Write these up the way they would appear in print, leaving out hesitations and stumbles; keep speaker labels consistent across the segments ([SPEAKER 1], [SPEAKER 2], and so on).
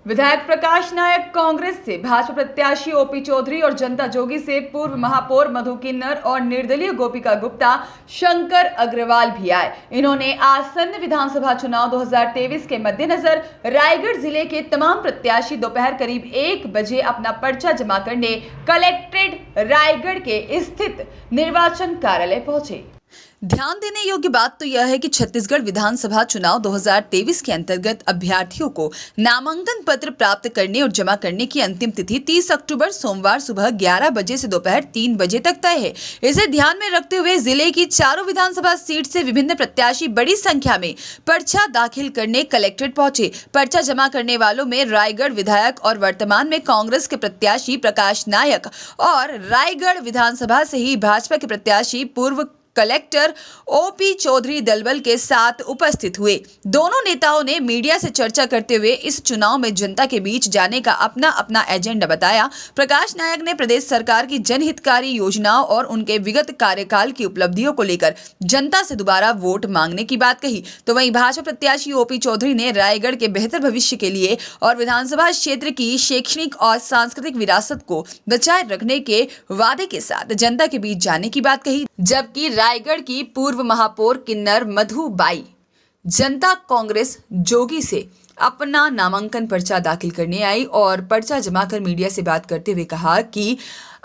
[SPEAKER 1] विधायक प्रकाश नायक कांग्रेस से, भाजपा प्रत्याशी ओपी चौधरी और जनता जोगी से पूर्व महापौर मधु किन्नर और निर्दलीय गोपिका गुप्ता, शंकर अग्रवाल भी आए। इन्होंने आसन्न विधानसभा चुनाव 2023 के मद्देनजर रायगढ़ जिले के तमाम प्रत्याशी दोपहर करीब 1 बजे अपना पर्चा जमा करने कलेक्ट्रेट रायगढ़ के स्थित निर्वाचन कार्यालय पहुंचे। ध्यान देने योग्य बात तो यह है कि छत्तीसगढ़ विधानसभा चुनाव 2023 के अंतर्गत अभ्यर्थियों को नामांकन पत्र प्राप्त करने और जमा करने की अंतिम तिथि 30 अक्टूबर सोमवार सुबह 11 बजे से दोपहर 3 बजे तक तय है। इसे ध्यान में रखते हुए जिले की चारों विधानसभा सीट से विभिन्न प्रत्याशी बड़ी संख्या में पर्चा दाखिल करने कलेक्ट्रेट पहुंचे। पर्चा जमा करने वालों में रायगढ़ विधायक और वर्तमान में कांग्रेस के प्रत्याशी प्रकाश नायक और रायगढ़ विधानसभा से ही भाजपा के प्रत्याशी पूर्व कलेक्टर ओपी चौधरी दलबल के साथ उपस्थित हुए। दोनों नेताओं ने मीडिया से चर्चा करते हुए इस चुनाव में जनता के बीच जाने का अपना अपना एजेंडा बताया। प्रकाश नायक ने प्रदेश सरकार की जनहितकारी योजनाओं और उनके विगत कार्यकाल की उपलब्धियों को लेकर जनता से दोबारा वोट मांगने की बात कही, तो वहीं भाजपा प्रत्याशी ओपी चौधरी ने रायगढ़ के बेहतर भविष्य के लिए और विधानसभा क्षेत्र की शैक्षणिक और सांस्कृतिक विरासत को बचाए रखने के वादे के साथ जनता के बीच जाने की बात कही। जबकि रायगढ़ की पूर्व महापौर किन्नर मधुबाई जनता कांग्रेस जोगी से अपना नामांकन पर्चा दाखिल करने आई और पर्चा जमा कर मीडिया से बात करते हुए कहा कि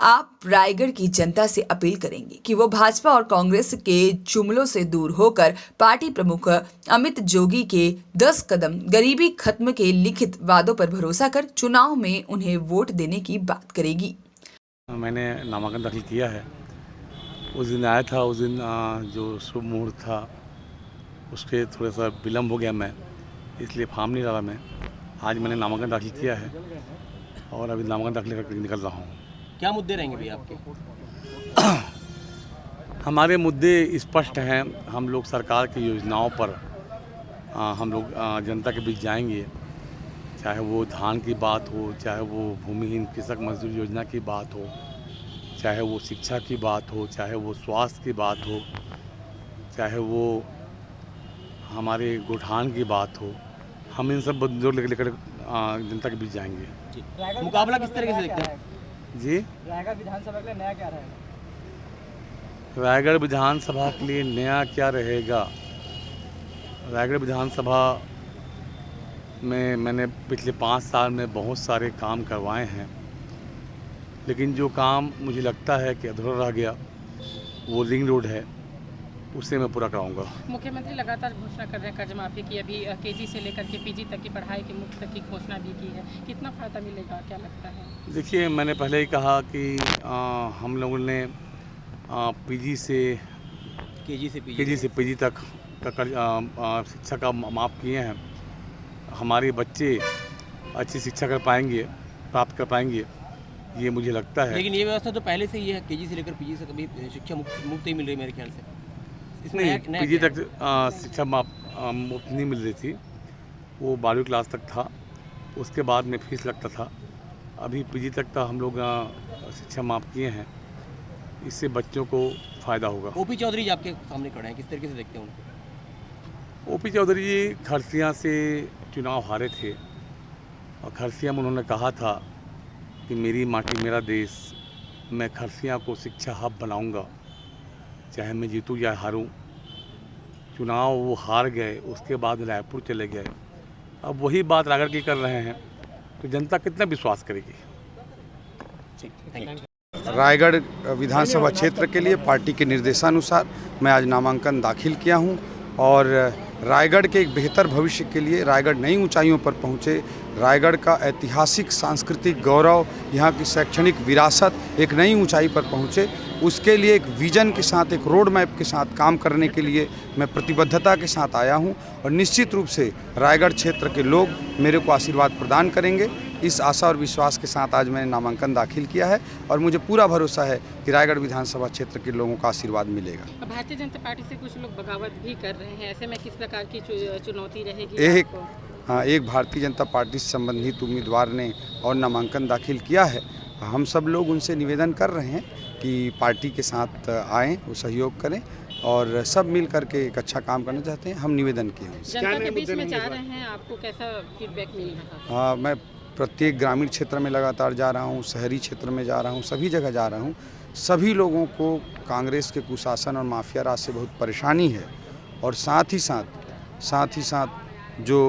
[SPEAKER 1] आप रायगढ़ की जनता से अपील करेंगे कि वो भाजपा और कांग्रेस के जुमलों से दूर होकर पार्टी प्रमुख अमित जोगी के 10 कदम गरीबी खत्म के लिखित वादों पर भरोसा कर चुनाव में उन्हें वोट देने की बात करेगी।
[SPEAKER 2] मैंने नामांकन दाखिल किया है। उस दिन आया था, उस दिन जो शुभ मुहूर्त था उसके थोड़ा सा विलम्ब हो गया, मैं इसलिए फॉर्म नहीं डाला। मैं आज मैंने नामांकन दाखिल किया है और अभी नामांकन दाखिल करके निकल रहा हूँ।
[SPEAKER 3] क्या मुद्दे रहेंगे भैया आपके?
[SPEAKER 2] हमारे मुद्दे स्पष्ट हैं। हम लोग सरकार की योजनाओं पर हम लोग जनता के बीच जाएंगे, चाहे वो धान की बात हो, चाहे वो भूमिहीन कृषक मजदूर योजना की बात हो, चाहे वो शिक्षा की बात हो, चाहे वो स्वास्थ्य की बात हो, चाहे वो हमारे गोठान की बात हो। हम इन सब मुद्दों लेकर जनता के बीच जाएंगे।
[SPEAKER 3] मुकाबला किस तरीके से देखते हैं
[SPEAKER 2] जी?
[SPEAKER 3] रायगढ़ विधानसभा के लिए नया क्या रहेगा?
[SPEAKER 2] रायगढ़ विधानसभा के लिए नया क्या रहेगा? रायगढ़ विधानसभा में मैंने पिछले 5 साल में बहुत सारे काम करवाए हैं, लेकिन जो काम मुझे लगता है कि अधूरा रह गया वो रिंग रोड है, उसे मैं पूरा कराऊंगा।
[SPEAKER 4] मुख्यमंत्री लगातार घोषणा कर रहे हैं कर्ज माफी की, अभी केजी से लेकर के पीजी तक की पढ़ाई की मुफ्त तक की घोषणा भी की है। कितना फ़ायदा मिलेगा, क्या लगता है?
[SPEAKER 2] देखिए, मैंने पहले ही कहा कि हम लोगों ने केजी से पीजी तक का शिक्षा का माफ़ किए हैं। हमारे बच्चे अच्छी शिक्षा प्राप्त कर पाएंगे, ये मुझे लगता है।
[SPEAKER 3] लेकिन ये व्यवस्था तो पहले से ही है, केजी से लेकर पीजी तक कभी शिक्षा मुफ्त ही मिल रही है मेरे ख्याल से।
[SPEAKER 2] इसमें पीजी तक शिक्षा मुफ्त नहीं मिल रही थी, वो 12वीं क्लास तक था, उसके बाद में फीस लगता था। अभी पीजी तक का हम लोग शिक्षा माफ़ किए हैं, इससे बच्चों को फ़ायदा होगा।
[SPEAKER 3] ओपी चौधरी जी आपके सामने खड़े हैं, किस तरीके से देखते हैं उनको?
[SPEAKER 2] ओपी चौधरी जी खरसिया से चुनाव हारे थे और खरसिया में उन्होंने कहा था कि मेरी माटी मेरा देश, मैं खरसिया को शिक्षा हब बनाऊंगा, चाहे मैं जीतूँ या हारूं। चुनाव वो हार गए, उसके बाद रायपुर चले गए। अब वही बात रायगढ़ की कर रहे हैं, तो जनता कितना विश्वास करेगी?
[SPEAKER 5] रायगढ़ विधानसभा क्षेत्र के लिए पार्टी के निर्देशानुसार मैं आज नामांकन दाखिल किया हूं और रायगढ़ के एक बेहतर भविष्य के लिए रायगढ़ नई ऊंचाइयों पर पहुंचे। रायगढ़ का ऐतिहासिक सांस्कृतिक गौरव, यहाँ की शैक्षणिक विरासत एक नई ऊंचाई पर पहुंचे, उसके लिए एक विजन के साथ, एक रोड मैप के साथ काम करने के लिए मैं प्रतिबद्धता के साथ आया हूं और निश्चित रूप से रायगढ़ क्षेत्र के लोग मेरे को आशीर्वाद प्रदान करेंगे। इस आशा और विश्वास के साथ आज मैंने नामांकन दाखिल किया है और मुझे पूरा भरोसा है कि रायगढ़ विधानसभा क्षेत्र के लोगों का आशीर्वाद मिलेगा।
[SPEAKER 4] भारतीय जनता पार्टी से कुछ लोग बगावत भी कर रहे हैं, ऐसे में किस प्रकार की चुनौती रहेगी?
[SPEAKER 5] एक भारतीय जनता पार्टी से संबंधित उम्मीदवार ने और नामांकन दाखिल किया है। हम सब लोग उनसे निवेदन कर रहे हैं कि पार्टी के साथ आएँ, वो सहयोग करें और सब मिल करके एक अच्छा काम करना चाहते हैं। हम निवेदन किए हैं।
[SPEAKER 4] जनता के बीच में जा रहे हैं, आपको कैसा फीडबैक मिल रहा है?
[SPEAKER 5] हाँ, मैं प्रत्येक ग्रामीण क्षेत्र में लगातार जा रहा हूँ, शहरी क्षेत्र में जा रहा हूँ, सभी जगह जा रहा हूँ। सभी लोगों को कांग्रेस के कुशासन और माफिया राज से बहुत परेशानी है और साथ ही साथ जो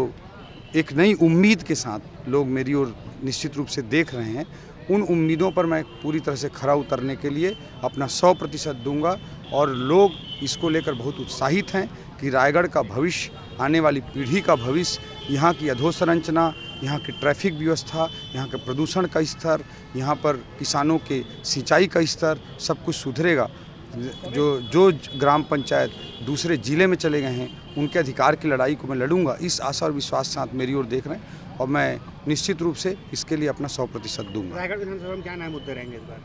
[SPEAKER 5] एक नई उम्मीद के साथ लोग मेरी ओर निश्चित रूप से देख रहे हैं, उन उम्मीदों पर मैं पूरी तरह से खरा उतरने के लिए अपना 100% दूंगा और लोग इसको लेकर बहुत उत्साहित हैं कि रायगढ़ का भविष्य, आने वाली पीढ़ी का भविष्य, यहाँ की अधोसंरचना, यहाँ की ट्रैफिक व्यवस्था, यहाँ के प्रदूषण का स्तर, यहाँ पर किसानों के सिंचाई का स्तर, सब कुछ सुधरेगा। जो ग्राम पंचायत दूसरे ज़िले में चले गए हैं, उनके अधिकार की लड़ाई को मैं लड़ूंगा। इस आशा और विश्वास के साथ मेरी ओर देख रहे हैं और मैं निश्चित रूप से इसके लिए अपना 100% दूंगा।
[SPEAKER 6] रायगढ़ विधानसभा में क्या नए मुद्दे रहेंगे इस बार?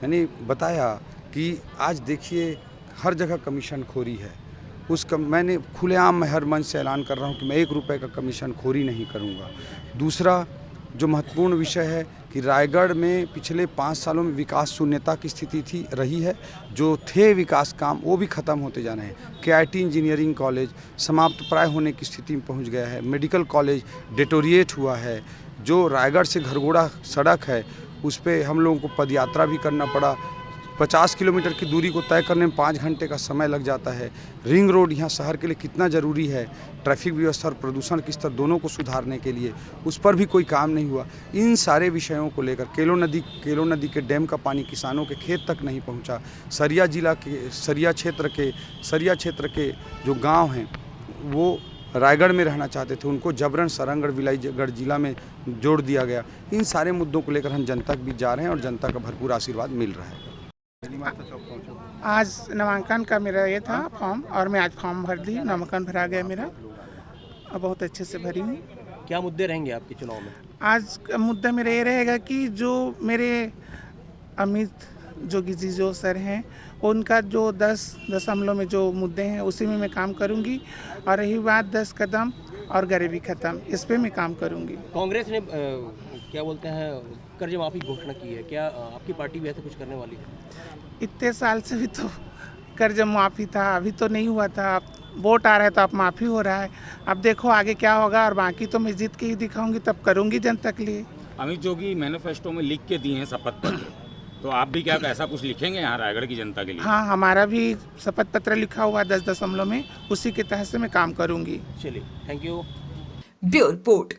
[SPEAKER 5] मैंने बताया कि आज देखिए हर जगह कमीशन खोरी है। मैंने खुलेआम मैं हर मंच से ऐलान कर रहा हूँ कि मैं 1 रुपये का कमीशन खोरी नहीं करूँगा। दूसरा जो महत्वपूर्ण विषय है कि रायगढ़ में पिछले 5 सालों में विकास शून्यता की स्थिति रही है। जो थे विकास काम वो भी ख़त्म होते जा रहे हैं। KIT इंजीनियरिंग कॉलेज समाप्त प्राय होने की स्थिति में पहुंच गया है। मेडिकल कॉलेज डिटोरिएट हुआ है। जो रायगढ़ से घरघोड़ा सड़क है उस पर हम लोगों को पदयात्रा भी करना पड़ा। 50 किलोमीटर की दूरी को तय करने में 5 घंटे का समय लग जाता है। रिंग रोड यहाँ शहर के लिए कितना ज़रूरी है, ट्रैफिक व्यवस्था और प्रदूषण के स्तर दोनों को सुधारने के लिए, उस पर भी कोई काम नहीं हुआ। इन सारे विषयों को लेकर केलो नदी के डैम का पानी किसानों के खेत तक नहीं पहुँचा। सरिया क्षेत्र के जो गाँव हैं वो रायगढ़ में रहना चाहते थे, उनको जबरन सरंगढ़ विलायगढ़ जिला में जोड़ दिया गया। इन सारे मुद्दों को लेकर हम जनता के बीच जा रहे हैं और जनता का भरपूर आशीर्वाद मिल रहा है।
[SPEAKER 7] आज नामांकन का मेरा ये था फॉर्म और मैं आज फॉर्म भर दी, नामांकन भरा गया मेरा और बहुत अच्छे से भरी हूँ।
[SPEAKER 3] क्या मुद्दे रहेंगे आपके चुनाव में?
[SPEAKER 7] आज का मुद्दा मेरा ये रहेगा कि जो मेरे अमित जोगी जी जो सर हैं उनका जो 10 में जो मुद्दे हैं उसी में मैं काम करूँगी। और रही बात 10 कदम और गरीबी ख़त्म, इस पर मैं काम करूँगी।
[SPEAKER 3] कांग्रेस ने क्या बोलते हैं कर्ज माफी घोषणा की है, क्या आपकी पार्टी भी ऐसा कुछ करने वाली है?
[SPEAKER 7] इतने साल से भी तो कर्ज माफ़ी था, अभी तो नहीं हुआ था। अब वोट आ रहा है तो अब माफ़ी हो रहा है। अब देखो आगे क्या होगा और बाकी तो मैं जीत के ही दिखाऊंगी, तब करूंगी जनता के लिए।
[SPEAKER 8] अमित जोगी मैनिफेस्टो में लिख के दिए हैं शपथ पत्र, तो आप भी क्या ऐसा कुछ लिखेंगे यहाँ रायगढ़ की जनता के लिए?
[SPEAKER 7] हाँ, हमारा भी शपथ पत्र लिखा हुआ 10 में, उसी के तहत से मैं काम करूँगी।
[SPEAKER 3] चलिए, थैंक यू।
[SPEAKER 1] Bureau report.